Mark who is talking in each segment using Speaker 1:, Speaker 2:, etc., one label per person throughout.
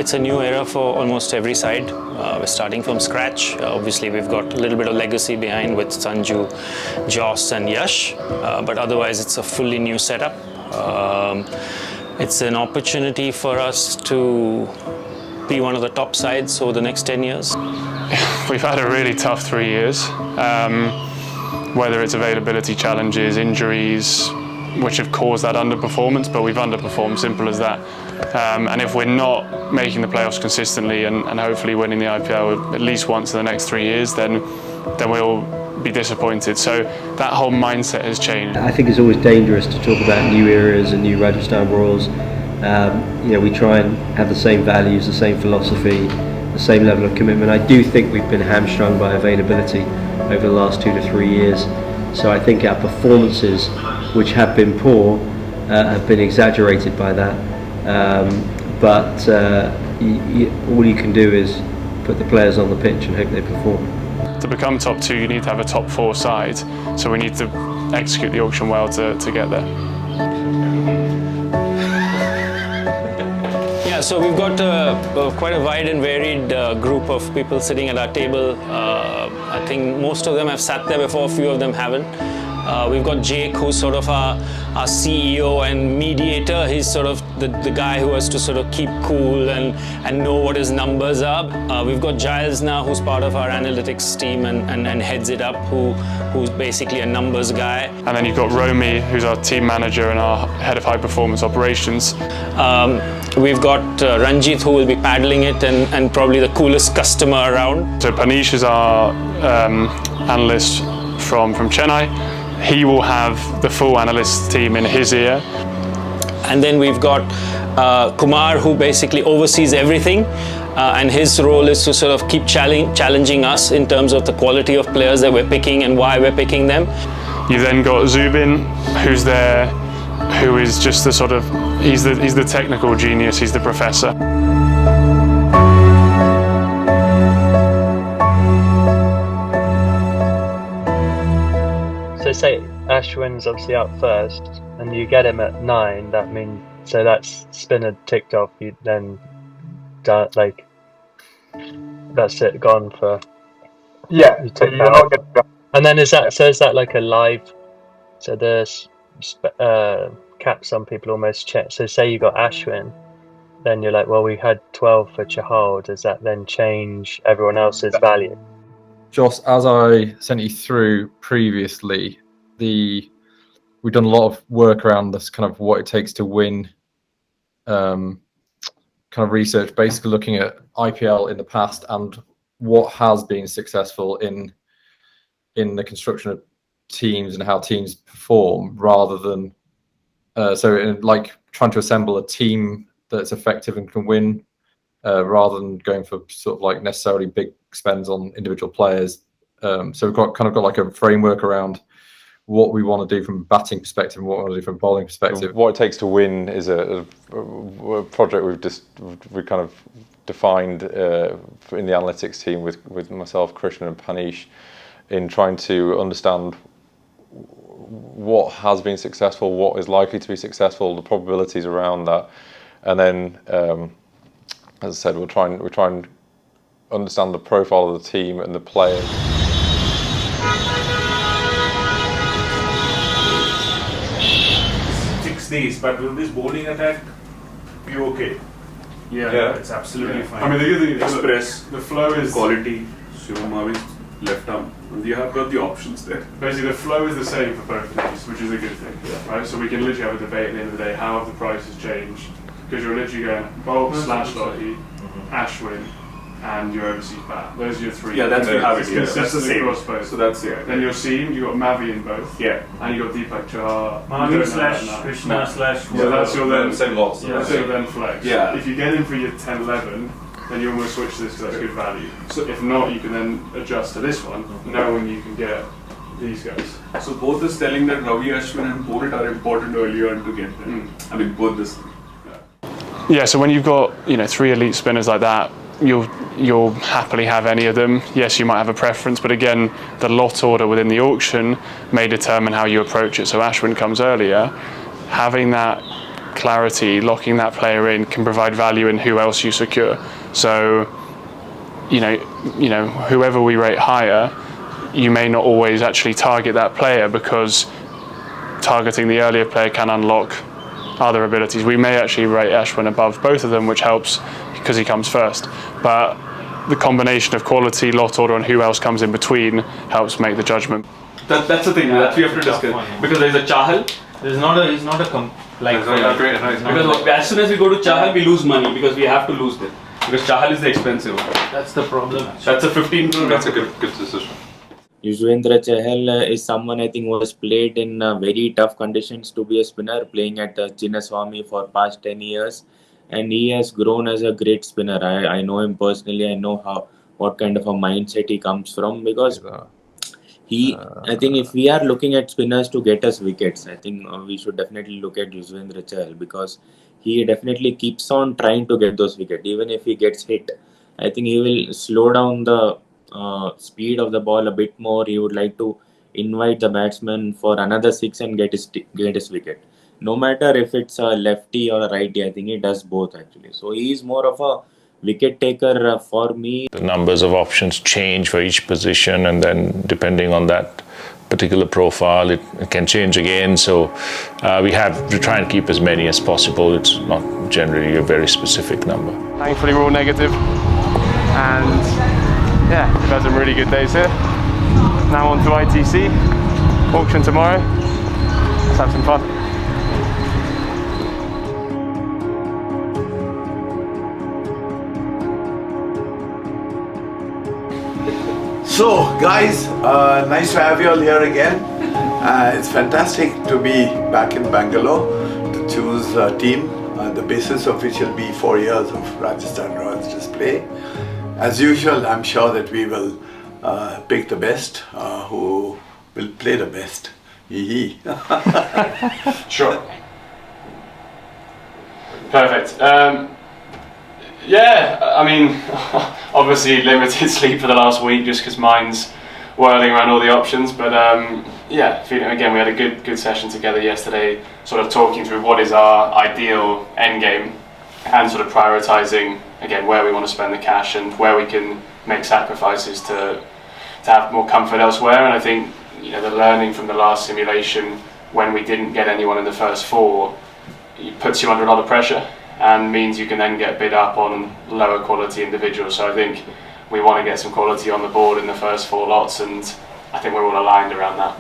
Speaker 1: it's a new era for almost every side. We're starting from scratch. Obviously, we've got a little bit of legacy behind with Sanju, Joss and Yash, but otherwise it's a fully new setup. It's an opportunity for us to be one of the top sides over the next 10 years.
Speaker 2: We've had a really tough 3 years, whether it's availability challenges, injuries, which have caused that underperformance, but we've underperformed, simple as that. And if we're not making the playoffs consistently and hopefully winning the IPL at least once in the next 3 years, then we'll be disappointed. So that whole mindset has changed.
Speaker 3: I think it's always dangerous to talk about new eras and new Rajasthan Royals. We try and have the same values, the same philosophy, the same level of commitment. I do think we've been hamstrung by availability over the last 2 to 3 years. So I think our performances, which have been poor, have been exaggerated by that. All you can do is put the players on the pitch and hope they perform.
Speaker 2: To become top 2, you need to have a top 4 side. So we need to execute the auction well to get there.
Speaker 1: Yeah, so we've got quite a wide and varied group of people sitting at our table. I think most of them have sat there before, a few of them haven't. We've got Jake, who's sort of our CEO and mediator. He's sort of the guy who has to sort of keep cool and know what his numbers are. We've got Giles now, who's part of our analytics team and heads it up, who's basically a numbers guy.
Speaker 2: And then you've got Romy, who's our team manager and our head of high performance operations.
Speaker 1: We've got Ranjit, who will be paddling it and probably the coolest customer around.
Speaker 2: So Panish is our analyst from Chennai. He will have the full analyst team in his ear.
Speaker 1: And then we've got Kumar, who basically oversees everything. And his role is to sort of keep challenging us in terms of the quality of players that we're picking and why we're picking them.
Speaker 2: You've then got Zubin, who's there, who is just the sort of, he's the technical genius, he's the professor.
Speaker 4: So say Ashwin's obviously out first, and you get him at 9. That means so that's spinner ticked off. You then like that's it, gone for.
Speaker 5: Yeah,
Speaker 4: you took
Speaker 5: you're
Speaker 4: that
Speaker 5: not getting.
Speaker 4: And then is that like a live? So the cap some people almost check. So say you got Ashwin, then you're like, well, we had 12 for Chahal. Does that then change everyone else's value?
Speaker 6: Joss, as I sent you through previously, we've done a lot of work around this kind of what it takes to win kind of research, basically looking at IPL in the past and what has been successful in the construction of teams and how teams perform, rather than like trying to assemble a team that's effective and can win, rather than going for sort of like necessarily big spends on individual players. So we've got like a framework around what we want to do from a batting perspective and what we want to do from a bowling perspective.
Speaker 7: What it takes to win is a project we kind of defined in the analytics team with myself, Krishna and Panish, in trying to understand what has been successful, what is likely to be successful, the probabilities around that, and then as I said, we'll try and understand the profile of the team and the players.
Speaker 8: Fix these, but will this bowling attack be okay?
Speaker 9: Yeah.
Speaker 8: It's absolutely fine.
Speaker 9: I mean, the other thing is
Speaker 8: Express,
Speaker 9: the flow is
Speaker 8: quality, Shivam left arm. You have got the options there.
Speaker 9: basically the flow is the same for both of these, which is a good thing, right? So we can literally have a debate at the end of the day. How have the prices changed? Because you're literally going Bolt, Lockie, Ashwin, and your overseas bat. Those are your 3.
Speaker 8: Yeah, that's
Speaker 9: and
Speaker 8: how it
Speaker 9: it's
Speaker 8: is. That's the
Speaker 9: consistently
Speaker 8: same.
Speaker 9: across both.
Speaker 8: So that's
Speaker 9: Then your seam, you got Mavi in both.
Speaker 8: Yeah.
Speaker 9: And you got Deepak Chahar.
Speaker 8: Mavi / Krishna /
Speaker 9: So that's your then
Speaker 7: same lots.
Speaker 9: That's your then flex.
Speaker 8: Yeah.
Speaker 9: If you get in for your 10-11, then you almost switch to this because that's good value. So if not, you can then adjust to this one, knowing you can get these guys.
Speaker 8: So both is telling that Ravi Ashwin and Borit are important early on to get them. I mean, both this.
Speaker 2: Yeah, so when you've got 3 elite spinners like that, you'll happily have any of them. Yes, you might have a preference, but again, the lot order within the auction may determine how you approach it. So Ashwin comes earlier. Having that clarity, locking that player in can provide value in who else you secure. So, you know, whoever we rate higher, you may not always actually target that player, because targeting the earlier player can unlock other abilities. We may actually rate Ashwin above both of them, which helps because he comes first. But the combination of quality, lot order, and who else comes in between helps make the judgment.
Speaker 8: That's the thing that we have to discuss, because there is a Chahal.
Speaker 5: He's not a
Speaker 8: Because as soon as we go to Chahal, we lose money, because we have to lose them. Because Chahal is the expensive one.
Speaker 5: That's the problem.
Speaker 8: That's a 15 crore.
Speaker 7: That's a good decision.
Speaker 10: Yuzvendra Chahal is someone I think who has played in very tough conditions to be a spinner, playing at Chinnaswamy for past 10 years, and he has grown as a great spinner. I know him personally. I know what kind of a mindset he comes from, because I think if we are looking at spinners to get us wickets, I think we should definitely look at Yuzvendra Chahal, because he definitely keeps on trying to get those wickets. Even if he gets hit, I think he will slow down the speed of the ball a bit more. He would like to invite the batsman for another 6 and get his wicket. No matter if it's a lefty or a righty, I think he does both actually. So he is more of a wicket taker for me.
Speaker 11: The numbers of options change for each position, and then depending on that particular profile, it can change again. So we have to try and keep as many as possible. It's not generally a very specific number.
Speaker 2: Thankfully, we're all negative, and yeah, we've had some really good days here. Now on to ITC, auction tomorrow. Let's have some fun.
Speaker 12: So guys, nice to have you all here again. It's fantastic to be back in Bangalore to choose a team, the basis of which will be 4 years of Rajasthan Royals display. As usual, I'm sure that we will pick the best, who will play the best.
Speaker 2: Sure. Perfect. Yeah, I mean, obviously limited sleep for the last week just because mind's whirling around all the options. But yeah, again, we had a good session together yesterday, sort of talking through what is our ideal end game and sort of prioritising, again, where we want to spend the cash and where we can make sacrifices to have more comfort elsewhere. And I think, you know, the learning from the last simulation, when we didn't get anyone in the first 4, it puts you under a lot of pressure and means you can then get bid up on lower quality individuals. So I think we want to get some quality on the board in the first 4 lots, and I think we're all aligned around that.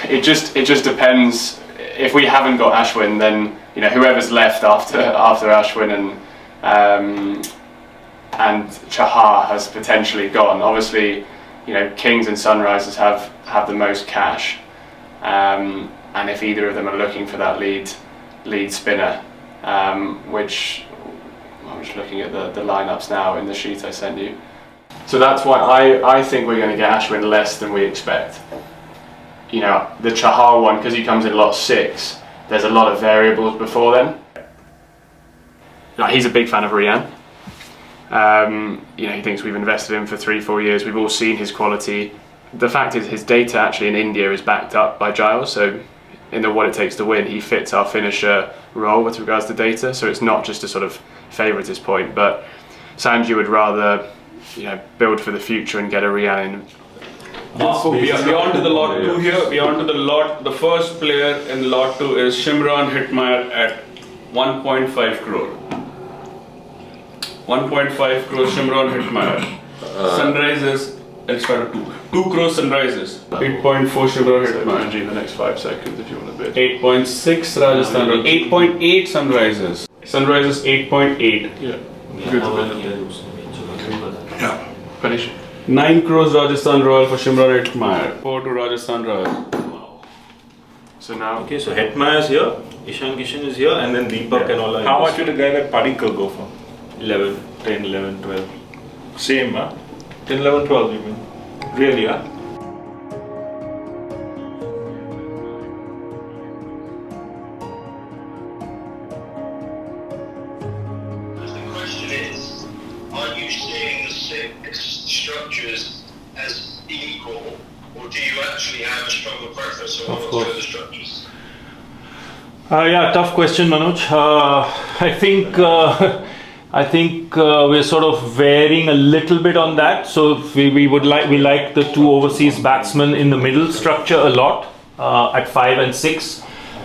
Speaker 2: It just depends. If we haven't got Ashwin, then, you know, whoever's left after Ashwin and Chahar has potentially gone. Obviously, you know, Kings and Sunrisers have the most cash. And if either of them are looking for that lead spinner, which I'm just looking at the lineups now in the sheet I sent you. So that's why I think we're going to get Ashwin less than we expect. You know, the Chahar one, because he comes in lot 6, there's a lot of variables before then. Like, he's a big fan of Rian. You know, he thinks we've invested in him for 3-4 years. We've all seen his quality. The fact is, his data actually in India is backed up by Giles, so in the what it takes to win, he fits our finisher role with regards to data. So it's not just a sort of favouritis point, but Sanju would rather, you know, build for the future and get a Rian in.
Speaker 8: Beyond to the lot 2 here, beyond to the lot, the first player in lot 2 is Shimron Hitmire at 1.5 crore. 1.5 crore Shimron Hitmire. Sunrisers, let's start at 2 crore Sunrisers. 8.4 Shimron Hitmire.
Speaker 2: In the next 5 seconds if you want to bid.
Speaker 8: 8.6 Rajasthan Royals. 8.8 Sunrisers. Sunrisers 8.8.
Speaker 2: Yeah. Good to bid.
Speaker 12: Yeah.
Speaker 2: Finish.
Speaker 8: 9 crores Rajasthan Royal for Shimron Hitmire. 4 to Rajasthan Royal.
Speaker 2: So now.
Speaker 5: Okay, so Hetmire is here, Ishan Kishan is here, and then Deepak and all are.
Speaker 13: How much would a guy like Padikkal go for?
Speaker 5: 11, 10, 11, 12.
Speaker 13: Same, huh? 10, 11, 12 you mean? Really, huh?
Speaker 14: The question is, are you seeing the 6 structures as equal, or do you actually have a stronger preference on one or two of the structures?
Speaker 1: Yeah, tough question, Manoj. I think we're sort of varying a little bit on that. So we like the two overseas batsmen in the middle structure a lot at 5 and 6.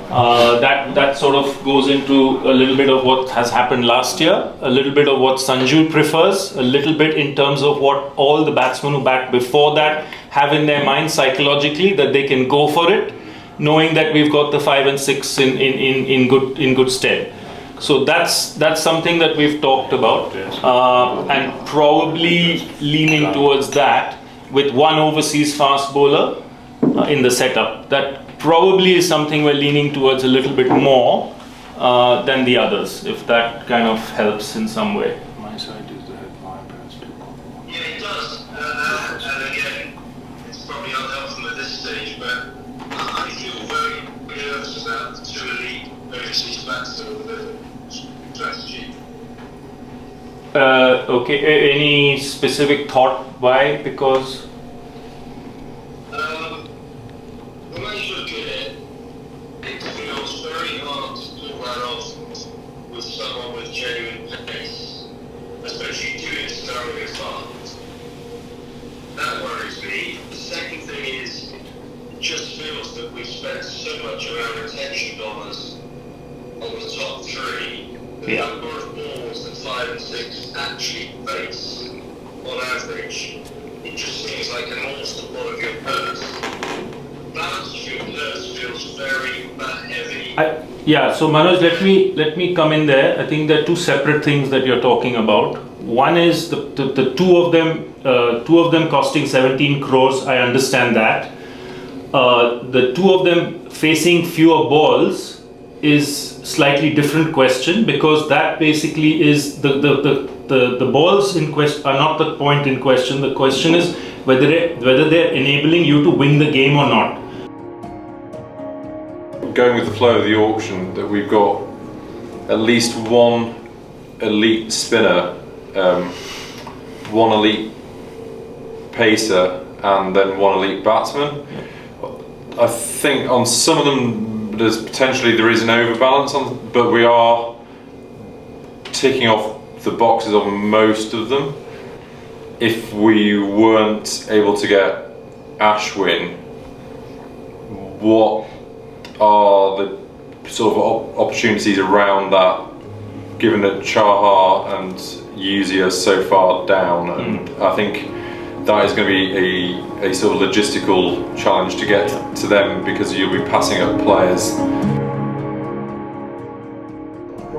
Speaker 1: That sort of goes into a little bit of what has happened last year, a little bit of what Sanju prefers, a little bit in terms of what all the batsmen who backed before that have in their mind psychologically, that they can go for it, knowing that we've got the 5 and 6 in good stead. So that's something that we've talked about, and probably leaning towards that with one overseas fast bowler in the setup. That probably is something we're leaning towards a little bit more than the others, if that kind of helps in some way.
Speaker 8: My side is the headline perhaps too.
Speaker 14: Yeah, it does. And again, it's probably unhelpful at this stage, but I feel very nervous about the two elite overseas batsmen with the strategy.
Speaker 1: Okay, any specific thought why? Because
Speaker 14: when I look at it, it feels very hard to pull that off with someone with genuine pace, especially doing scenario fast. That worries me. The second thing is, it just feels that we've spent so much of our attention dollars on the top 3. The number of balls that 5 and 6 actually face, on average, it just seems like an awful lot of your purse. Balance of your purse feels very bat heavy.
Speaker 1: Yeah, so Manoj, let me come in there. I think there are two separate things that you're talking about. One is the two of them costing 17 crores. I understand that. The two of them facing fewer balls is slightly different question, because that basically is the balls in question are not the point in question. The question is whether they're enabling you to win the game or not.
Speaker 7: Going with the flow of the auction, that we've got at least one elite spinner, one elite pacer, and then one elite batsman. I think on some of them there is an overbalance on, but we are ticking off the boxes on most of them. If we weren't able to get Ashwin, what are the sort of opportunities around that, given that Chahar and Yuzi are so far down? And I think that is going to be a sort of logistical challenge to get to them, because you'll be passing up players.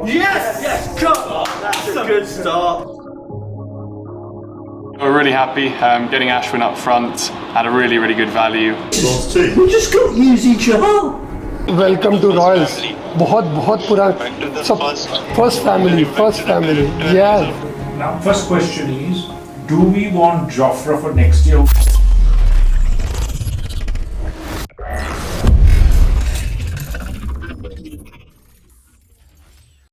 Speaker 12: Yes! Come! That's a good start.
Speaker 2: We're really happy getting Ashwin up front at a really, really good value.
Speaker 12: We just got Yuzi Chahar.
Speaker 15: Welcome to Royals. बहुत पुराना सब first family. Yeah.
Speaker 16: Now, first question is, do we want Jofra for next year?